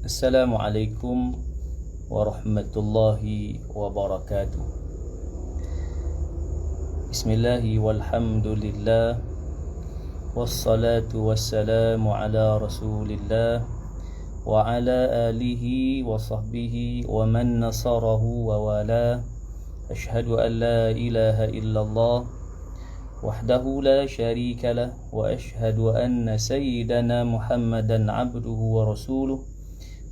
Assalamualaikum warahmatullahi wabarakatuh. Bismillahi walhamdulillah, wassalatu wassalamu ala rasulillah wa ala alihi wa sahbihi wa man nasarahu wa wala. Ashhadu an la ilaha illallah wahdahu la syarika lah wa ashhadu anna sayyidana Muhammadan abduhu wa rasuluh.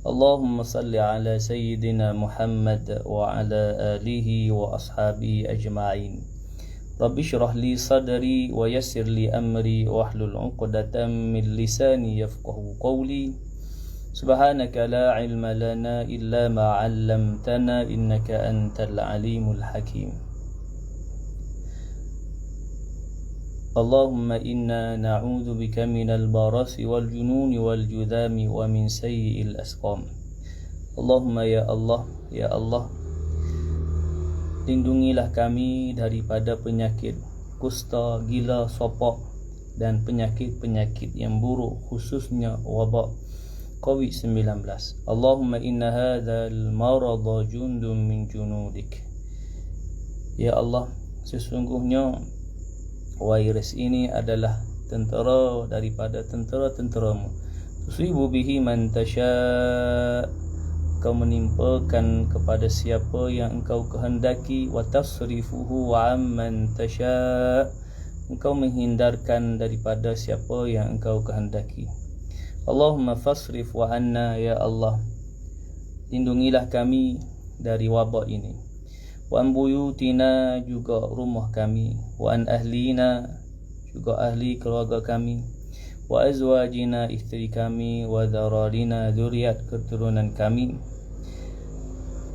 Allahumma salli ala sayyidina Muhammad wa ala alihi wa ashabihi ajma'in. Rabbi syrah li sadri wa yassir li amri wahlul 'uqdatam min lisani yafqahu qawli. Subhanaka la ilma lana illa ma 'allamtana innaka antal alimul hakim. Allahumma inna na'udzu bika minal barasi wal jununi wal judami wa min sayyi'il asqam. Allahumma ya Allah, lindungilah kami daripada penyakit kusta, gila, sopok dan penyakit-penyakit yang buruk, khususnya wabak COVID-19. Allahumma inna hadzal marada jundun min junudik. Ya Allah, sesungguhnya virus ini adalah tentera daripada tentera-tenteramu. Tusibu bihi man tasya, kau menimpakan kepada siapa yang engkau kehendaki. Wa tasrifuhu amman tasya, engkau menghindarkan daripada siapa yang engkau kehendaki. Allahumma fasrif wa anna, ya Allah, lindungilah kami dari wabak ini. Wa an buyutina, juga rumah kami. Wa an ahlina, juga ahli keluarga kami. Wa azwajina, isteri kami. Wa dhararina, zuriat keturunan kami.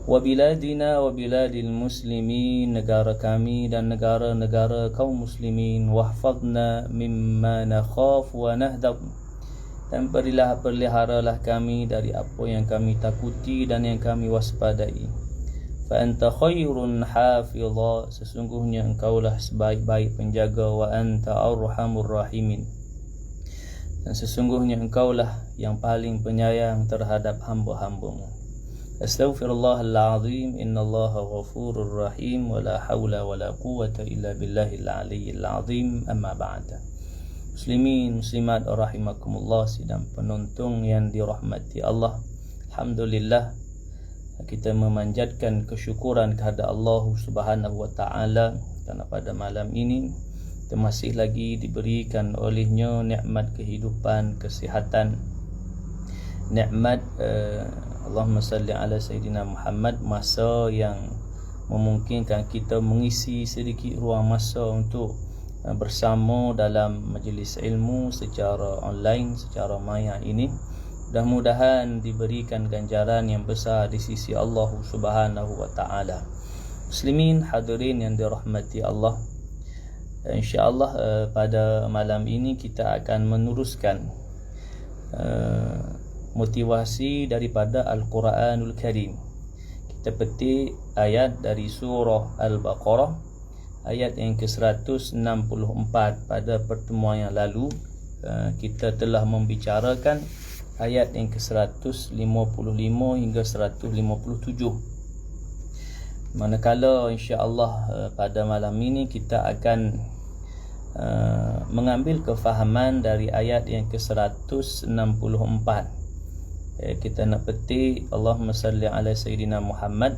Wa biladina wa biladil muslimin, negara kami dan negara-negara kaum muslimin. Wahfadna mimma nakhaf wa nahdab, dan peliharalah kami dari apa yang kami takuti dan yang kami waspadai. Fa anta khairun hafidha, sesungguhnya engkaulah sebaik-baik penjaga. Wa anta arhamur rahimin, dan sesungguhnya engkaulah yang paling penyayang terhadap hamba-hambamu. Astaghfirullahal azim, innallaha ghafurur rahim, wa la haula wa la quwwata illa billahil aliyyil azim. Amma ba'da. Muslimin, muslimat rahimakumullah, sidang penonton yang dirahmati Allah. Alhamdulillah, kita memanjatkan kesyukuran kepada Allah Subhanahu wa taala kerana pada malam ini kita masih lagi diberikan olehnya nikmat kehidupan, kesihatan, nikmat Allahumma salli ala sayyidina Muhammad, masa yang memungkinkan kita mengisi sedikit ruang masa untuk bersama dalam majlis ilmu secara online, secara maya ini. Mudah-mudahan diberikan ganjaran yang besar di sisi Allah Subhanahu wa taala. Muslimin hadirin yang dirahmati Allah, insya-Allah pada malam ini kita akan meneruskan motivasi daripada Al-Quranul Karim. Kita petik ayat dari surah Al-Baqarah, ayat yang ke-164. Pada pertemuan yang lalu kita telah membicarakan ayat yang ke-155 hingga 157. Manakala insya-Allah pada malam ini kita akan mengambil kefahaman dari ayat yang ke-164. Kita nak petik Allahumma salli ala sayyidina Muhammad,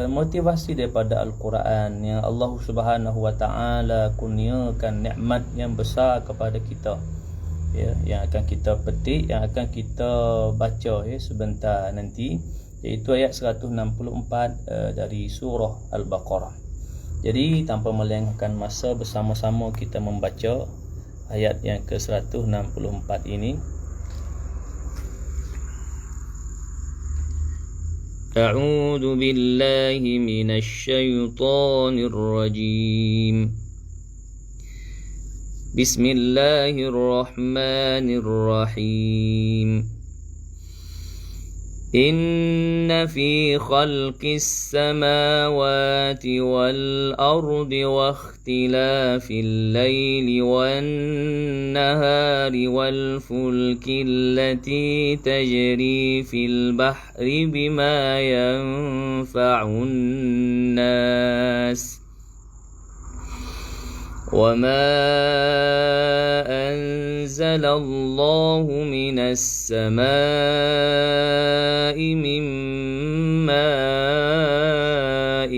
motivasi daripada Al-Quran yang Allah Subhanahu wa taala kurniakan nikmat yang besar kepada kita, yang akan kita petik, yang akan kita baca sebentar nanti, iaitu ayat 164 dari surah Al-Baqarah. Jadi tanpa melengahkan masa, bersama-sama kita membaca ayat yang ke-164 ini. A'udzu billahi minasy syaithanir rajim. Bismillahirrahmanirrahim. إن في خلق السماوات والأرض واختلاف الليل والنهار والفلك التي تجري في البحر بما ينفع الناس وما أنزل الله من السماء من ماء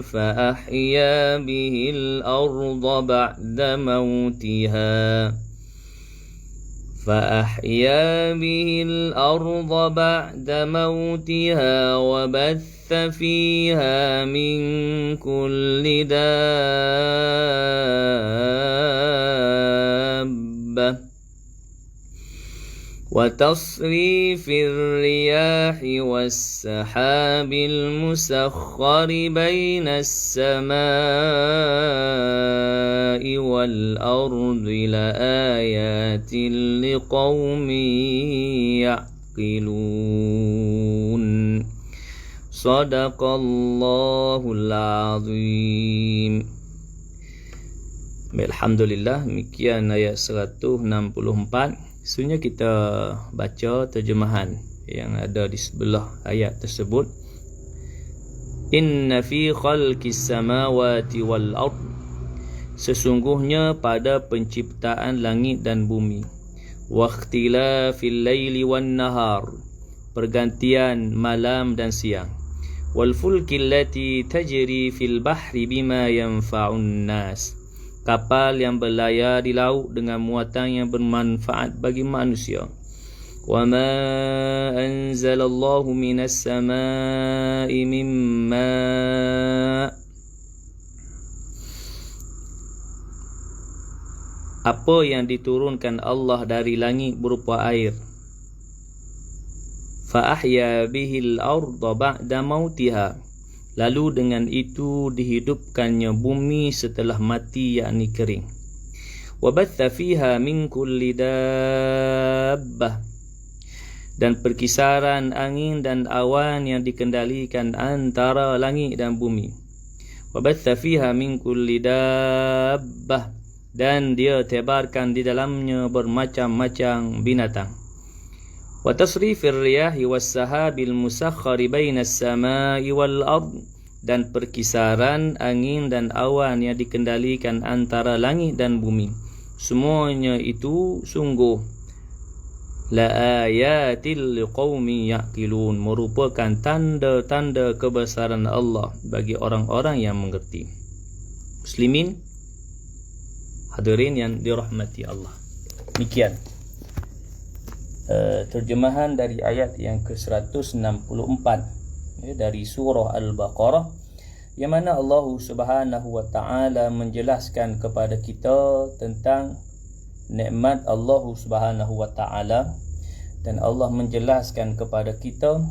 فأحيا به الأرض بعد موتها وبث فيها من كل دابة وتصريف الرياح والسحاب المسخر بين السماء والأرض لآيات لقوم يعقلون Sadaqallahul azim. Alhamdulillah, demikian ayat 164. Sebenarnya kita baca terjemahan yang ada di sebelah ayat tersebut. Inna fi khalqis samawati wal ard. Sesungguhnya pada penciptaan langit dan bumi. Wa ikhtilafil laili wan nahar. Pergantian malam dan siang. Wal fulki allati tajri fil bahri bima yanfa'un nas. Kapal yang berlayar di laut dengan muatan yang bermanfaat bagi manusia. Wa ma anzalallahu minas samai mimma. Apa yang diturunkan Allah dari langit berupa air. Fa'ahya bihil arda ba'da mautiha. Lalu dengan itu dihidupkannya bumi setelah mati, yakni kering. Wa batha fiha min kulli dabbah. Dan perkisaran angin dan awan yang dikendalikan antara langit dan bumi. Wa batha fiha min kulli dabbah. Dan dia tebarkan di dalamnya bermacam-macam binatang. Wa tasrifir riyahi was-sahabil musakhkhari bainas samai wal ard. Dan perkisaran angin dan awan yang dikendalikan antara langit dan bumi. Semuanya itu sungguh la ayatil liqaumi yaqilun, merupakan tanda-tanda kebesaran Allah bagi orang-orang yang mengerti. Muslimin hadirin yang dirahmati Allah. Demikian terjemahan dari ayat yang ke-164 dari surah Al-Baqarah, yang mana Allah Subhanahu wa taala menjelaskan kepada kita tentang nikmat Allah Subhanahu wa taala, dan Allah menjelaskan kepada kita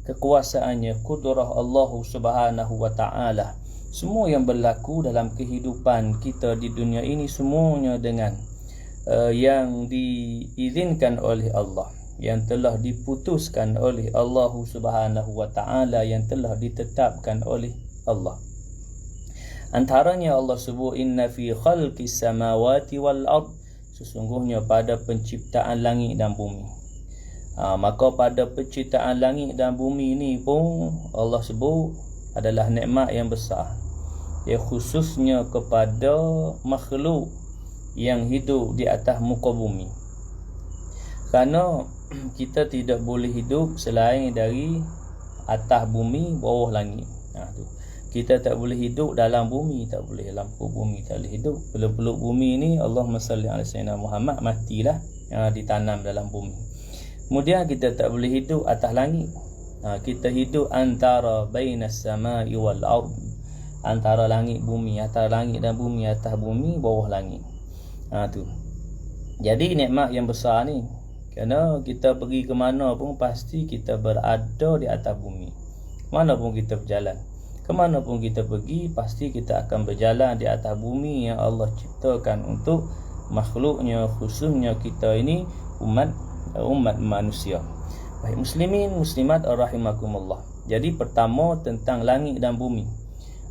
kekuasaannya, kudrah Allah Subhanahu wa taala. Semua yang berlaku dalam kehidupan kita di dunia ini semuanya dengan yang diizinkan oleh Allah, yang telah diputuskan oleh Allah Subhanahu wa taala, yang telah ditetapkan oleh Allah. Antaranya Allah sebut inna fi khalqis samawati wal ard. Sesungguhnya pada penciptaan langit dan bumi. Maka pada penciptaan langit dan bumi ini pun Allah sebut adalah nikmat yang besar, ya, khususnya kepada makhluk yang hidup di atas muka bumi. Kerana kita tidak boleh hidup selain dari atas bumi, bawah langit. Kita tak boleh hidup dalam bumi, tak boleh dalam bumi, tak boleh hidup. Peluk-peluk bumi ni, Allahumma salli ala sayyidina Muhammad, matilah, ditanam dalam bumi. Kemudian kita tak boleh hidup atas langit. Kita hidup antara bainas samai wal ard, antara langit bumi, antara langit dan bumi, atas bumi, bawah langit. Tu. Jadi nikmat yang besar ni, kerana kita pergi ke mana pun pasti kita berada di atas bumi. Mana pun kita berjalan, ke mana pun kita pergi, pasti kita akan berjalan di atas bumi yang Allah ciptakan untuk makhluknya, khususnya kita ini umat manusia. Baik, muslimin muslimat rahimakumullah. Jadi pertama tentang langit dan bumi.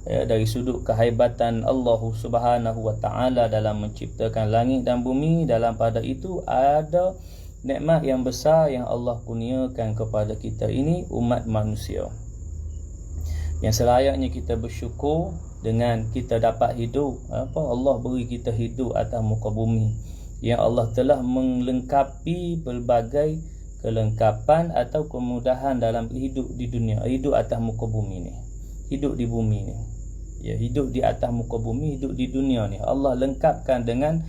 Dari sudut kehebatan Allah Subhanahu wa taala dalam menciptakan langit dan bumi, dalam pada itu ada nikmat yang besar yang Allah kurniakan kepada kita ini umat manusia. Yang selayaknya kita bersyukur dengan kita dapat hidup. Allah beri kita hidup atas muka bumi, yang Allah telah melengkapi pelbagai kelengkapan atau kemudahan dalam hidup di dunia, hidup atas muka bumi ni, hidup di bumi ni, ya, hidup di atas muka bumi, hidup di dunia ni. Allah lengkapkan dengan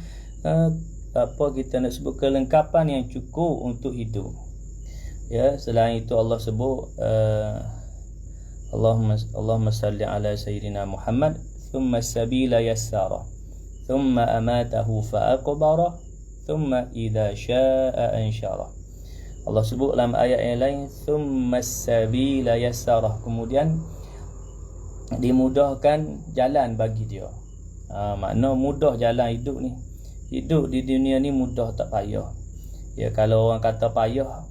kita nak sebut kelengkapan yang cukup untuk hidup. Ya, selain itu Allah sebut Allahumma salli ala sayyidina Muhammad thumma sabila yassara thumma amatahu fa'aqbara thumma idza syaa'a ansyara. Allah sebut dalam ayat yang lain thumma sabila yassara, kemudian dimudahkan jalan bagi dia. Makna mudah jalan hidup ni. Hidup di dunia ni mudah, tak payah. Ya, kalau orang kata payah,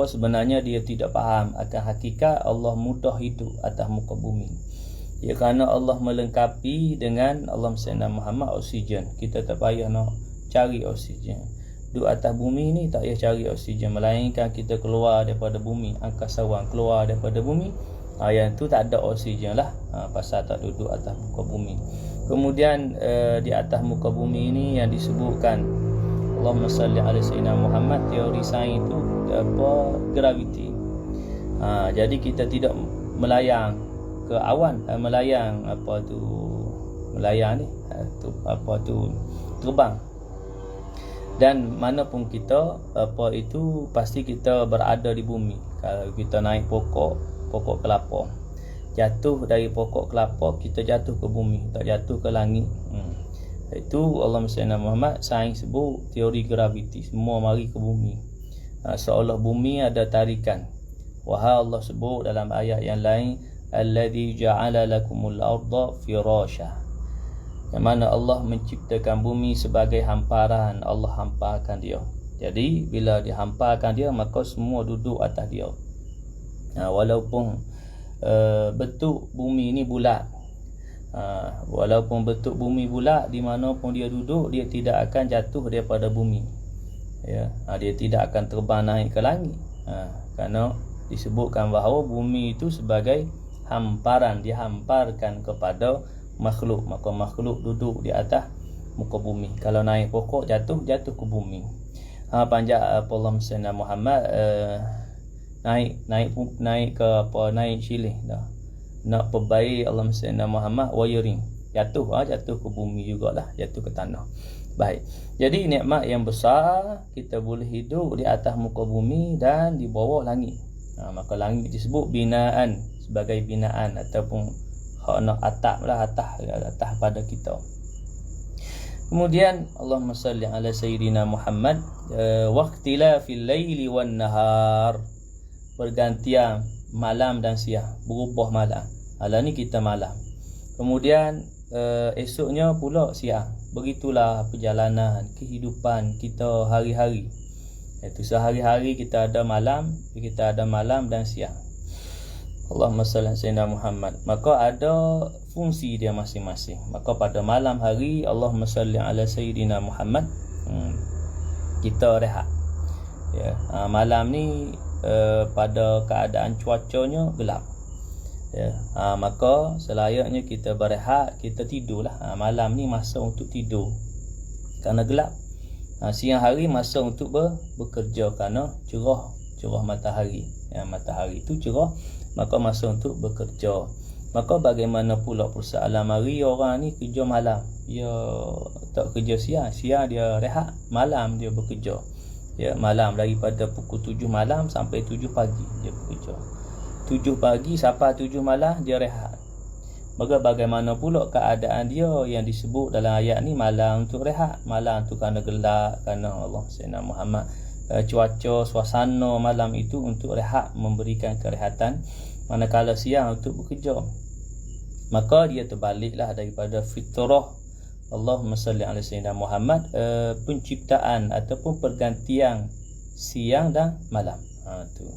sebenarnya dia tidak faham akan hakikat Allah mudah hidup atas muka bumi. Ya, kerana Allah melengkapi dengan Allahumma Muhammad oksigen. Kita tak payah nak cari oksigen. Duduk atas bumi ni tak payah cari oksigen, melainkan kita keluar daripada bumi, angkasawan keluar daripada bumi, yang tu tak ada oksigen lah, pasal tak duduk atas muka bumi. Kemudian di atas muka bumi ini yang disebutkan Allahumma salli ala sayyidina Muhammad, teori sains itu graviti. Jadi kita tidak melayang ke awan, melayang terbang. Dan mana pun kita pasti kita berada di bumi. Kalau kita naik pokok kelapa, jatuh dari pokok kelapa, kita jatuh ke bumi, tak jatuh ke langit. Itu Allahumma Muhammad, sains sebut teori graviti, semua mari ke bumi. Seolah bumi ada tarikan. Wahai Allah sebut dalam ayat yang lain, alladzi ja'ala lakumul arda firasha, yang mana Allah menciptakan bumi sebagai hamparan. Allah hamparkan dia. Jadi bila dihamparkan dia, maka semua duduk atas dia. Walaupun bentuk bumi ni bulat, walaupun bentuk bumi bulat, di mana pun dia duduk, dia tidak akan jatuh daripada bumi. Ya, dia tidak akan terbang naik ke langit. Kerana disebutkan bahawa bumi itu sebagai hamparan, dihamparkan kepada makhluk, maka makhluk duduk di atas muka bumi. Kalau naik pokok jatuh ke bumi. Panjang Allahumma Muhammad, naik ke silih dah. Nak perbaik Allahumma Muhammad wiring, jatuh ke bumi jugalah, jatuh ke tanah. Baik. Jadi nikmat yang besar, kita boleh hidup di atas muka bumi dan di bawah langit. Maka langit disebut binaan, sebagai binaan ataupun atap pada kita. Kemudian Allahumma salli ala sayyidina Muhammad, waqtilafil laili wan nahar, pergantian malam dan siang, berubah malam. Malam ni kita malam, kemudian esoknya pula siang. Begitulah perjalanan kehidupan kita hari-hari. Itu sehari-hari kita ada malam dan siang. Allahumma salli ala sayyidina Muhammad. Maka ada fungsi dia masing-masing. Maka pada malam hari Allahumma salli ala sayyidina Muhammad, kita rehat. Ya, malam ni pada keadaan cuacanya gelap. Ya, maka selayaknya kita berehat, kita tidurlah. Malam ni masa untuk tidur kerana gelap. Siang hari masa untuk bekerja kerana cerah matahari. Ya, matahari itu cerah, maka masa untuk bekerja. Maka bagaimana pula persoalan mari orang ni kerja malam, dia tak kerja siang dia rehat, malam dia bekerja. Ya, malam daripada pukul 7 malam sampai 7 pagi dia bekerja. 7 pagi sampai 7 malam dia rehat. Maka bagaimana pula keadaan dia yang disebut dalam ayat ni, malam untuk rehat, malam tu kerana gelap, kerana Allah Sayyidina Muhammad, cuaca, suasana malam itu untuk rehat, memberikan kerehatan, manakala siang untuk bekerja. Maka dia terbaliklah daripada fitrah Allahumma salli ala sayyidina Muhammad, penciptaan ataupun pergantian siang dan malam. Tu.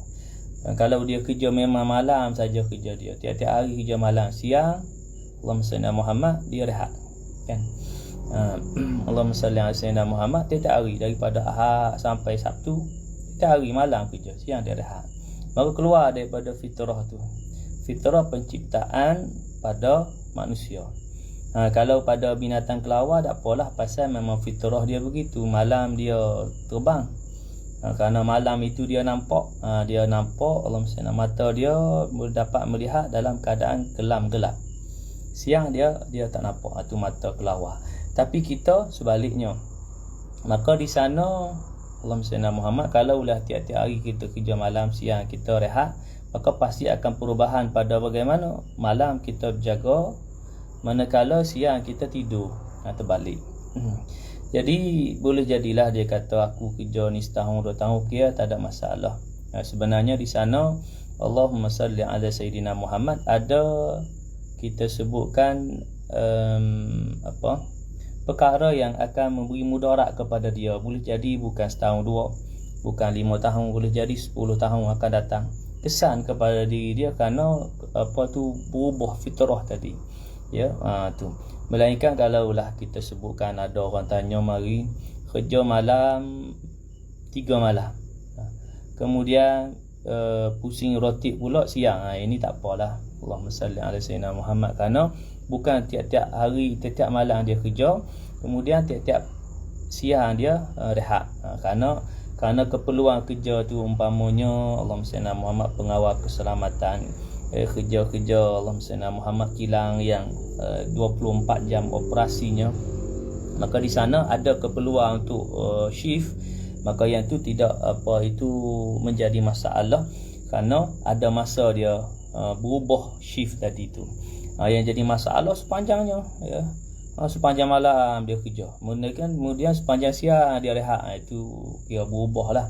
Kalau dia kerja memang malam saja kerja dia, tiap-tiap hari kerja malam, siang Allahumma salli ala Muhammad, dia rehat kan. Allahumma salli ala sayyidina Muhammad, tiap-tiap hari daripada Ahad sampai Sabtu, tiap hari malam kerja, siang dia rehat. Maka keluar daripada fitrah tu, fitrah penciptaan pada manusia. Kalau pada binatang kelawar tak apalah, pasal memang fitrah dia begitu, malam dia terbang. Kerana malam itu dia nampak, Allahumma salli, mata dia dapat melihat dalam keadaan kelam gelap. Siang dia tak nampak, itu mata kelawar. Tapi kita sebaliknya. Maka di sana Allahumma salli Muhammad, kalaulah tiap-tiap hari kita kerja malam, siang kita rehat, maka pasti akan perubahan pada bagaimana malam kita berjaga, manakala siang kita tidur. Terbalik. Jadi boleh jadilah dia kata aku kerja ni setahun 2 tahun kira tak ada masalah. Sebenarnya di sana Allahumma salli ala sayyidina Muhammad ada kita sebutkan perkara yang akan memberi mudarat kepada dia. Boleh jadi bukan setahun 2, bukan 5 tahun, boleh jadi 10 tahun akan datang. Kesan kepada diri dia kerana berubah fitrah tadi. Ya, tu. Melainkan kalaulah kita sebutkan ada orang tanya mari kerja malam 3 malam. Kemudian pusing rotik pula siang. Ini tak apalah. Allahumma salli ala sayyidina Muhammad, kerana bukan tiap-tiap hari, tiap-tiap malam dia kerja, kemudian tiap-tiap siang dia rehat. Kerana keperluan kerja tu umpamanya Allahumma salli ala Muhammad pengawal keselamatan, kerja-kerja Allahumma salli Muhammad kilang yang 24 jam operasinya, maka di sana ada keperluan untuk shift, maka yang tu tidak menjadi masalah, kerana ada masa dia berubah shift tadi tu. Yang jadi masalah sepanjangnya, ya, sepanjang malam dia kerja, kemudian sepanjang siang dia rehat, itu kira berubah lah,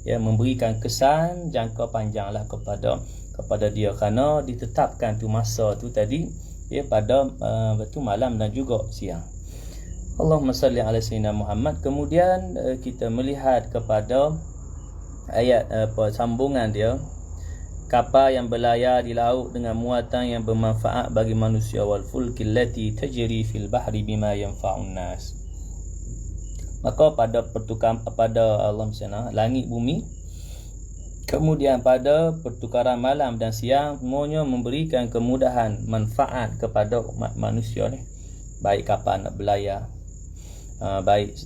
ya, memberikan kesan jangka panjang lah kepada dia, kerana ditetapkan tu masa tu tadi, ya, pada malam dan juga siang. Allahumma salli ala sayyidina Muhammad. Kemudian kita melihat kepada ayat sambungan dia, kapal yang berlayar di laut dengan muatan yang bermanfaat bagi manusia, wal fulkil lati tajri fil bahri bima yanfa'un nas. Maka pada Allahumma salli langit bumi, kemudian pada pertukaran malam dan siang, semuanya memberikan kemudahan, manfaat kepada umat manusia ni. Baik kapal nak berlayar, baik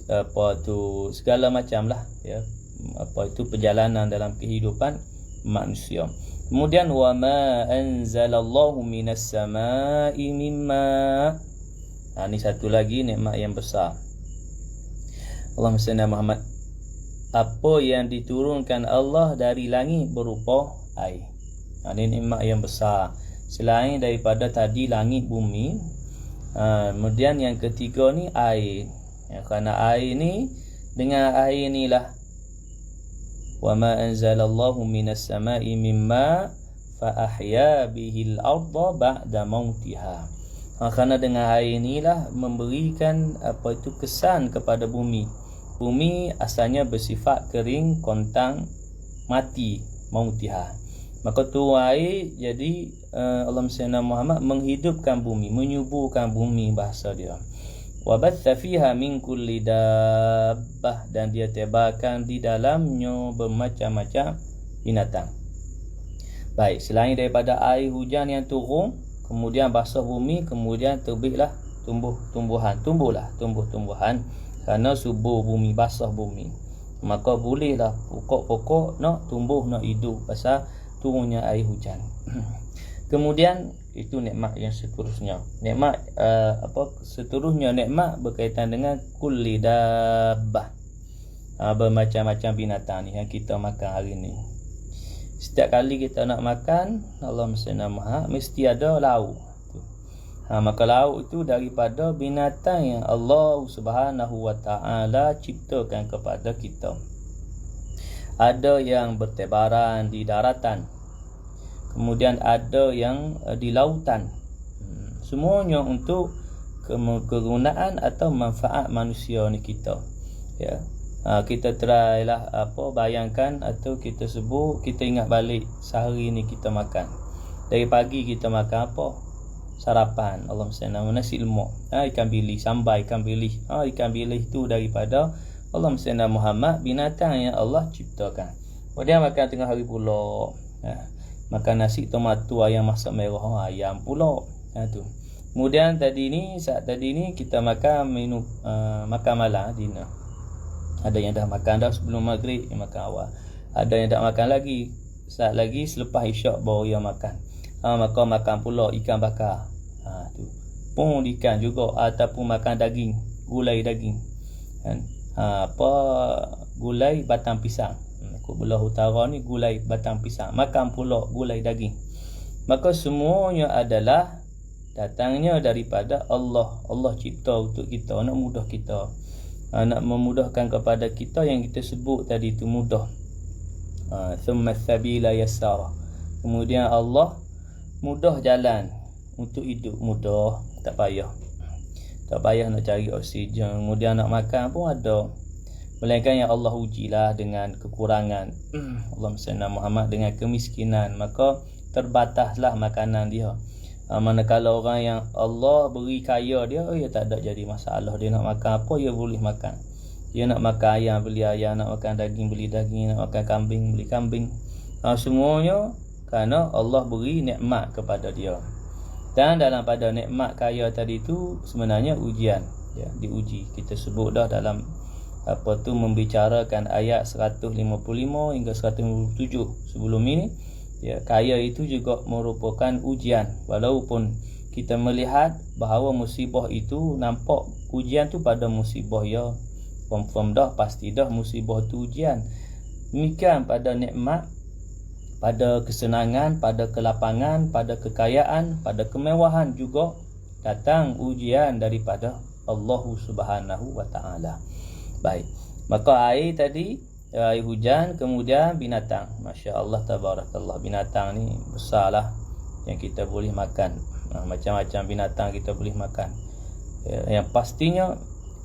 segala macam lah, ya, perjalanan dalam kehidupan manusia. Kemudian wa ma anzalallahu minas samai mimma. Ini satu lagi nikmat yang besar. Allahumma salli ala Muhammad. Apa yang diturunkan Allah dari langit berupa air. Ini nikmat yang besar. Selain daripada tadi langit bumi, kemudian yang ketiga ni air. Kerana air ni, dengan air inilah wa ma anzalallahu minas samai mimma fa ahya bihil arda ba'da mautiha. Kerana dengan air inilah memberikan kesan kepada bumi. Bumi asalnya bersifat kering, kontang, mati, mautiha. Maka tu air jadi Allahumma salli Muhammad menghidupkan bumi, menyuburkan bumi bahasa dia. Wa batha fiha min kulli dabbah, dan dia tebarkan di dalamnya bermacam-macam binatang. Baik, selain daripada air hujan yang turun, kemudian basah bumi, kemudian terbitlah tumbuh-tumbuhan, tumbuh-tumbuhan, kerana subur bumi, basah bumi. Maka bolehlah pokok-pokok nak tumbuh, nak hidup pasal turunnya air hujan. Kemudian itu nikmat yang seterusnya. Nikmat seterusnya nikmat berkaitan dengan kulli dabbah. Bermacam-macam binatang ni yang kita makan hari ni. Setiap kali kita nak makan, Allahumma salli Muhammad, mesti ada lauk. Maka lauk itu daripada binatang yang Allah Subhanahu wa taala ciptakan kepada kita. Ada yang bertebaran di daratan, kemudian ada yang di lautan. Semuanya untuk kegunaan atau manfaat manusia ni kita, ya. Kita try lah bayangkan atau kita sebut, kita ingat balik sehari ni kita makan. Dari pagi kita makan apa? Sarapan, Allahumma salli ala nasi lemak, ikan bilis, sambal ikan bilis. Ikan bilis tu daripada Allahumma salli ala Muhammad, binatang yang Allah ciptakan. Kemudian makan tengah hari pula, makan nasi tomato ayam masak merah, ayam pula. Tu. Kemudian saat tadi ni kita makan makan malam, dinner. Ada yang dah makan dah sebelum maghrib, yang makan awal. Ada yang tak makan lagi, saat lagi selepas isyak baru yang makan. Maka makan pula ikan bakar. Tu. Pun ikan juga, ataupun makan daging, gulai daging. Kan? Gulai batang pisang. Belah utara ni gulai batang pisang. Makan pula gulai daging. Maka semuanya adalah datangnya daripada Allah. Allah cipta untuk kita, nak mudah kita, nak memudahkan kepada kita yang kita sebut tadi tu mudah. Thumma sabila yassara. Kemudian Allah mudah jalan untuk hidup, mudah, tak payah nak cari oksigen. Kemudian nak makan pun ada, melainkan yang Allah ujilah dengan kekurangan. Allahumma salli ala Muhammad, dengan kemiskinan, maka terbataslah makanan dia. Manakala orang yang Allah beri kaya dia, tak ada jadi masalah. Dia nak makan apa, dia boleh makan. Dia nak makan ayam, beli ayam. Nak makan daging, beli daging. Nak makan kambing, beli kambing. Semuanya kerana Allah beri nikmat kepada dia. Dan dalam pada nikmat kaya tadi tu sebenarnya ujian, diuji. Kita sebut dah dalam membicarakan ayat 155 hingga 157 sebelum ini. Kaya itu juga merupakan ujian. Walaupun kita melihat bahawa musibah itu nampak ujian tu pada musibah, confirm dah, pasti dah musibah tu ujian. Demikian pada nikmat, pada kesenangan, pada kelapangan, pada kekayaan, pada kemewahan juga datang ujian daripada Allah Subhanahu wa taala. Baik. Maka air tadi, air hujan, kemudian binatang. Masya-Allah tabarakallah, binatang ni besarlah yang kita boleh makan. Macam-macam binatang kita boleh makan. Yang pastinya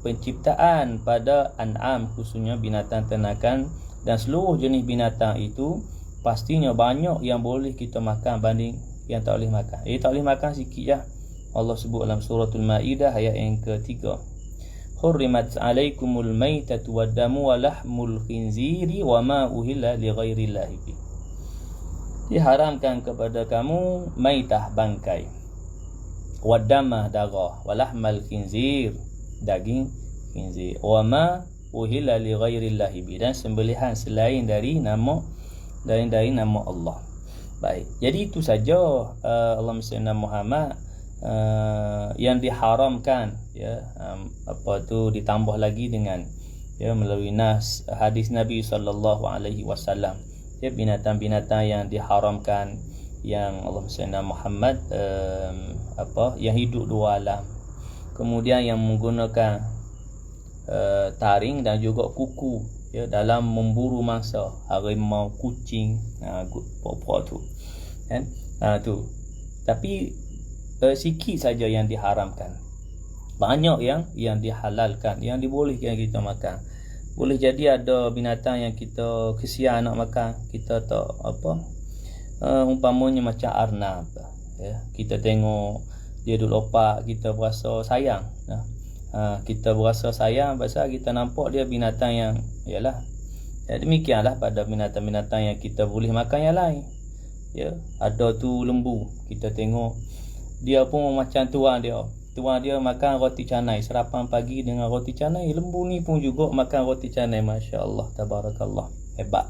penciptaan pada an'am, khususnya binatang ternakan dan seluruh jenis binatang itu pastinya banyak yang boleh kita makan banding yang tak boleh makan. Tak boleh makan sikit je. Allah sebut dalam suratul Maidah ayat yang ke-3. Hurrimat alaikumul maitatu waddamu wa lahmul khinziri wa ma uhilla li ghairillahi bi. Diharamkan kepada kamu maitah, bangkai, waddamah, darah, wa lahmal khinzir, daging khinzir, wa ma uhilla li ghairillahi bi, dan sembelihan selain dari nama Allah. Baik. Jadi itu saja Allahumma salli ala Muhammad yang diharamkan, ditambah lagi dengan melalui nas hadis Nabi sallallahu alaihi wasallam, binatang-binatang yang diharamkan, yang Allahumma salli ala Muhammad yang hidup dua alam, kemudian yang menggunakan taring dan juga kuku dalam memburu mangsa, harimau, kucing, pokok tu kan, tu. Tapi sikit saja yang diharamkan, banyak yang dihalalkan, yang dibolehkan kita makan. Boleh jadi ada binatang yang kita kesian nak makan, kita tak umpamanya macam arnab, kita tengok dia duduk lopak, kita berasa sayang. Kita berasa sayang pasal kita nampak dia binatang yang demikianlah pada binatang-binatang yang kita boleh makan yang lain. Ada tu lembu, kita tengok dia pun macam tuan dia makan roti canai, sarapan pagi dengan roti canai. Lembu ni pun juga makan roti canai, masya-Allah tabarakallah, hebat.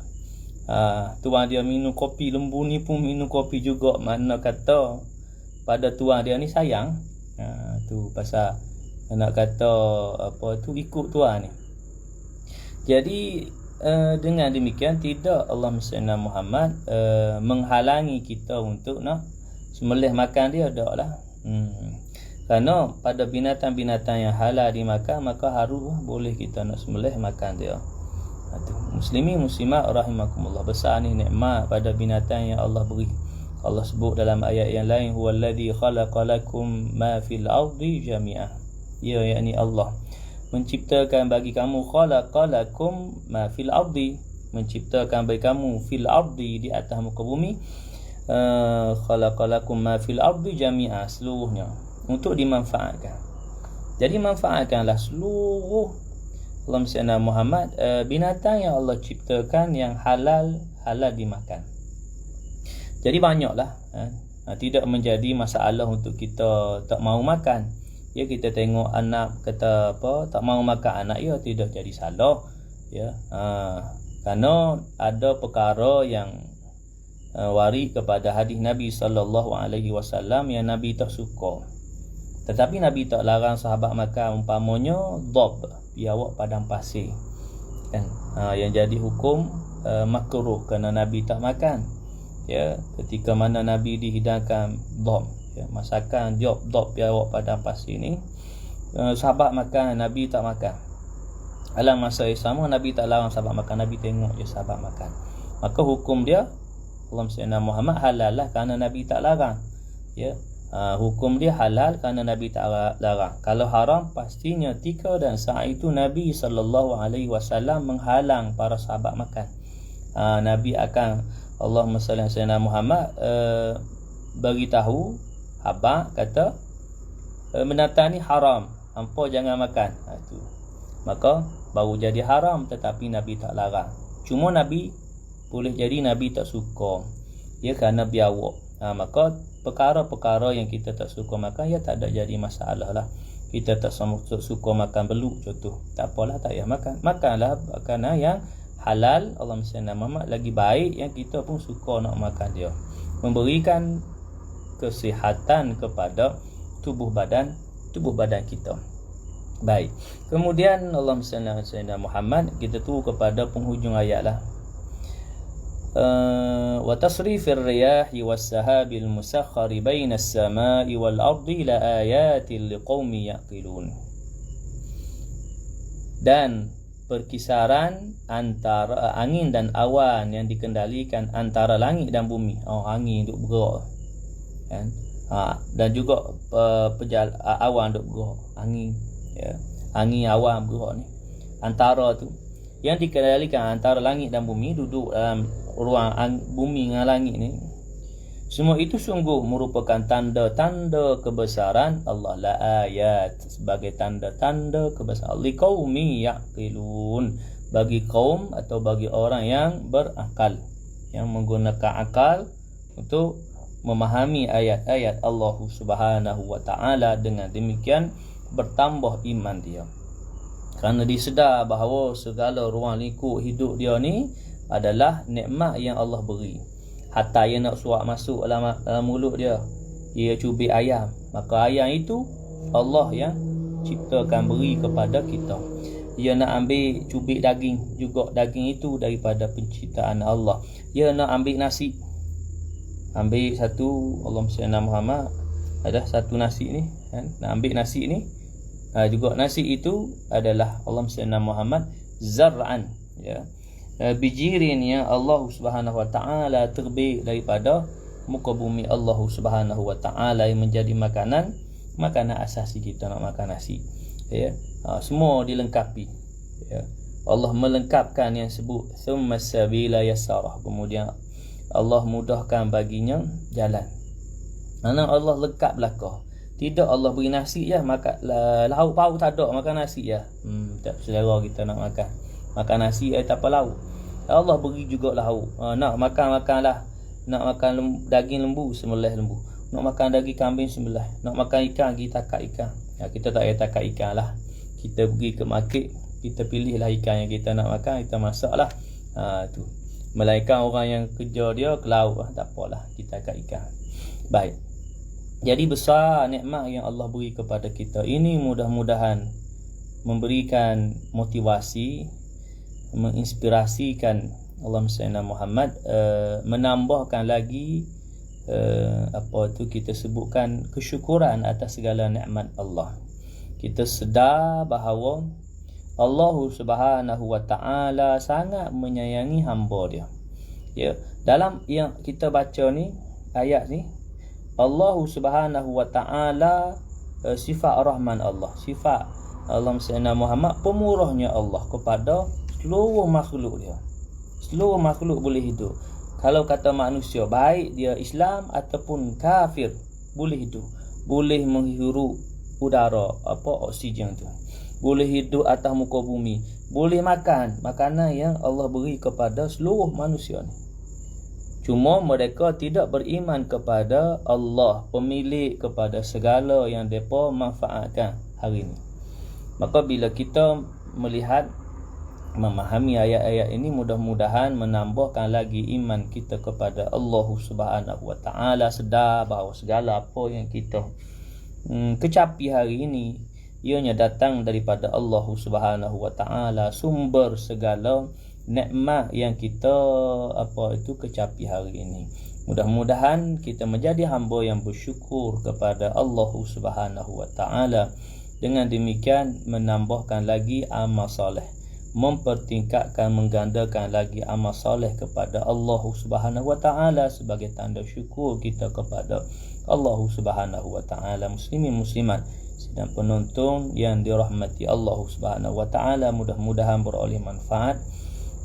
Tuan dia minum kopi, lembu ni pun minum kopi juga. Mana kata pada tuan dia ni sayang. Tu pasal nak kata ikut tuan ni. Jadi dengan demikian tidak Allahumma salli ala Muhammad menghalangi kita untuk nak sembelih makan dia, taklah. Kerana pada binatang-binatang yang halal dimakan, maka harus boleh kita nak sembelih makan dia. Muslimin muslimat rahimakumullah, besar ni nikmat pada binatang yang Allah beri. Allah sebut dalam ayat yang lain, huwallazi khalaqalakum ma fil ardi jami'ah. Yakni Allah menciptakan bagi kamu, khalaqalakum ma fil ardi, menciptakan bagi kamu fil ardi, di atas muka bumi, khalaqalakum ma fil ardi jami'a, seluruhnya untuk dimanfaatkan. Jadi manfaatkanlah seluruh Allahumma salli ala Muhammad, binatang yang Allah ciptakan yang halal dimakan. Jadi banyaklah, tidak menjadi masalah untuk kita tak mau makan. Ya, kita tengok anak kata apa, tak mau makan anak, ya tidak jadi salah. Ya, kerana ada perkara yang warid kepada hadis Nabi sallallahu alaihi wasallam yang Nabi tak suka. Tetapi Nabi tak larang sahabat makan, umpamanya dhab, biawak padang pasir. Kan? Yang jadi hukum makruh kerana Nabi tak makan. Ya, ketika mana Nabi dihidangkan dhab, ya, masakan dhab biawak padang pasir ni, sahabat makan, Nabi tak makan. Dalam masa yang sama Nabi tak larang sahabat makan, Nabi tengok je sahabat makan. Maka hukum dia Allahumma salli ala Muhammad halal lah kerana Nabi tak larang. Ya, hukum dia halal kerana Nabi tak larang. Kalau haram, pastinya tika dan saat itu Nabi sallallahu alaihi wasallam menghalang para sahabat makan. Nabi akan Allahumma salli ala Muhammad bagi tahu habaq, kata binatang ni haram, hampa jangan makan. Itu maka baru jadi haram, tetapi Nabi tak larang. Cuma Nabi boleh jadi Nabi tak suka, ya, kerana biawak. Maka perkara-perkara yang kita tak suka makan, ya tak ada jadi masalah lah. Kita tak suka makan beluk contoh, tak apalah, tak payah makan. Makanlah makanan yang halal, Allahumma salli ala Muhammad, lagi baik yang kita pun suka nak makan dia, memberikan kesihatan kepada tubuh badan kita. Baik. Kemudian Allahumma salli ala Muhammad, kita tu kepada penghujung ayat lah. Wa tasrifir riyahi was sahabil musakhkhari bainas samai wal ardi la ayatin liqaumin yaqilun. Dan perkisaran antara angin dan awan yang dikendalikan antara langit dan bumi. Angin duk bergerak, kan? Dan juga awan duk bergerak. Angin, ya. Angin, awan bergerak ni. Antara tu yang dikendalikan antara langit dan bumi, duduk dalam ruang bumi dengan langit ni. Semua itu sungguh merupakan tanda-tanda kebesaran Allah, la ayat, sebagai tanda-tanda kebesaran liqaumi yaqilun, bagi kaum atau bagi orang yang berakal, yang menggunakan akal untuk memahami ayat-ayat Allah Subhanahu wa taala. Dengan demikian bertambah iman dia, kerana dia sedar bahawa segala ruang lingkup hidup dia ni adalah nikmat yang Allah beri. Hatta dia nak suap masuk dalam mulut dia, dia cubit ayam, maka ayam itu Allah yang ciptakan, beri kepada kita. Dia nak ambil cubit daging, juga daging itu daripada penciptaan Allah. Dia nak ambil nasi, ambil satu, Allahumma salli ala Muhammad, ada satu nasi ni, kan? Nak ambil nasi ni, juga nasi itu adalah Allahumma salli ala Muhammad zar'an, ya, bijirin yang Allah Subhanahu wa taala terbit daripada muka bumi Allah Subhanahu wa taala, yang menjadi makanan asasi kita nak makan nasi, ya. Semua dilengkapi, ya. Allah melengkapkan yang sebut thumma sabila yassarah, kemudian Allah mudahkan baginya jalan. Mana Allah lengkap belaka. Tidak Allah beri nasi je, makan lauk pauk tak ada, makan nasi je. Tak selera kita nak makan nasi, tak apa lauk. Allah beri juga lauk. Nak makanlah. Nak makan daging lembu, sembelih lembu. Nak makan daging kambing, sembelih. Nak makan ikan, kita takak ikan. Kita tak payah takak ikan lah. Kita pergi ke market, kita pilihlah ikan yang kita nak makan, kita masaklah. Tu. Melainkan orang yang kerja dia ke laut, tak apalah, kita takak ikan. Baik. Jadi besar nikmat yang Allah beri kepada kita ini, mudah-mudahan memberikan motivasi, menginspirasikan Allahumma salli ala Muhammad, menambahkan lagi kita sebutkan kesyukuran atas segala nikmat Allah. Kita sedar bahawa Allah Subhanahu wa taala sangat menyayangi hamba dia. Ya, dalam yang kita baca ni, ayat ni, Allah Subhanahu wa taala sifat Rahman Allah, sifat Allahumma salli ala Muhammad, pemurahnya Allah kepada seluruh makhluk dia. Seluruh makhluk boleh hidup. Kalau kata manusia, baik dia Islam ataupun kafir, boleh hidup. Boleh menghirup udara, oksigen tu. Boleh hidup atas muka bumi. Boleh makan makanan yang Allah beri kepada seluruh manusia ni. Cuma mereka tidak beriman kepada Allah, pemilik kepada segala yang mereka manfaatkan hari ini. Maka bila kita melihat, memahami ayat-ayat ini, mudah-mudahan menambahkan lagi iman kita kepada Allah Subhanahu Wa Taala, sedar bahawa segala apa yang kita kecapi hari ini ianya datang daripada Allah Subhanahu Wa Taala, sumber segala nikmat yang kita kecapi hari ini. Mudah-mudahan kita menjadi hamba yang bersyukur kepada Allah Subhanahu Wa Taala. Dengan demikian menambahkan lagi amal soleh, mempertingkatkan, menggandakan lagi amal soleh kepada Allah Subhanahu Wa Taala sebagai tanda syukur kita kepada Allah Subhanahu Wa Taala. Muslimin muslimat dan penonton yang dirahmati Allah Subhanahu Wa Taala, mudah-mudahan beroleh manfaat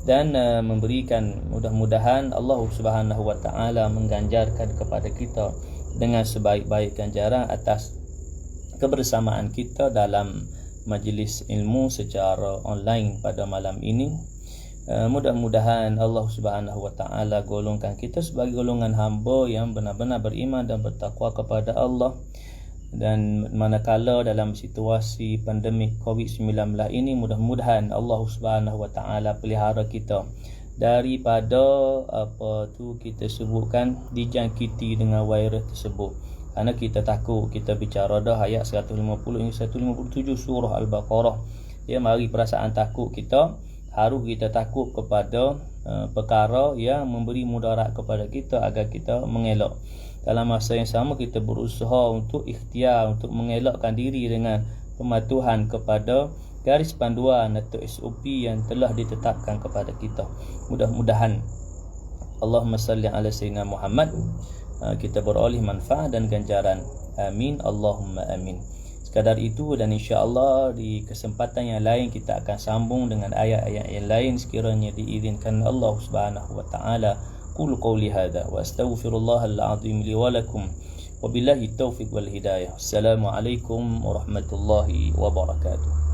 dan memberikan, mudah-mudahan Allah Subhanahu Wa Taala mengganjarkan kepada kita dengan sebaik-baik ganjaran atas kebersamaan kita dalam majlis ilmu secara online pada malam ini. Mudah-mudahan Allah Subhanahu Wa Taala golongkan kita sebagai golongan hamba yang benar-benar beriman dan bertakwa kepada Allah. Dan manakala dalam situasi pandemik COVID-19 ini, mudah-mudahan Allah Subhanahu Wa Taala pelihara kita daripada kita sebutkan dijangkiti dengan virus tersebut. Kerana kita takut, kita bicara dah ayat 150 hingga 157 surah Al-Baqarah. Ya, mari perasaan takut kita, harus kita takut kepada perkara yang memberi mudarat kepada kita agar kita mengelak. Dalam masa yang sama kita berusaha untuk ikhtiar, untuk mengelakkan diri dengan pematuhan kepada garis panduan atau SOP yang telah ditetapkan kepada kita. Mudah-mudahan Allahumma salli ala sayyidina Muhammad, kita beroleh manfaat dan ganjaran. Amin, Allahumma amin. Sekadar itu, dan insya-Allah di kesempatan yang lain kita akan sambung dengan ayat-ayat yang lain sekiranya diizinkan Allah Subhanahu Wa Taala. Qul qawli hadza wa astaghfirullahal azim li wa lakum. Wabillahi taufiq wal hidayah. Assalamualaikum warahmatullahi wabarakatuh.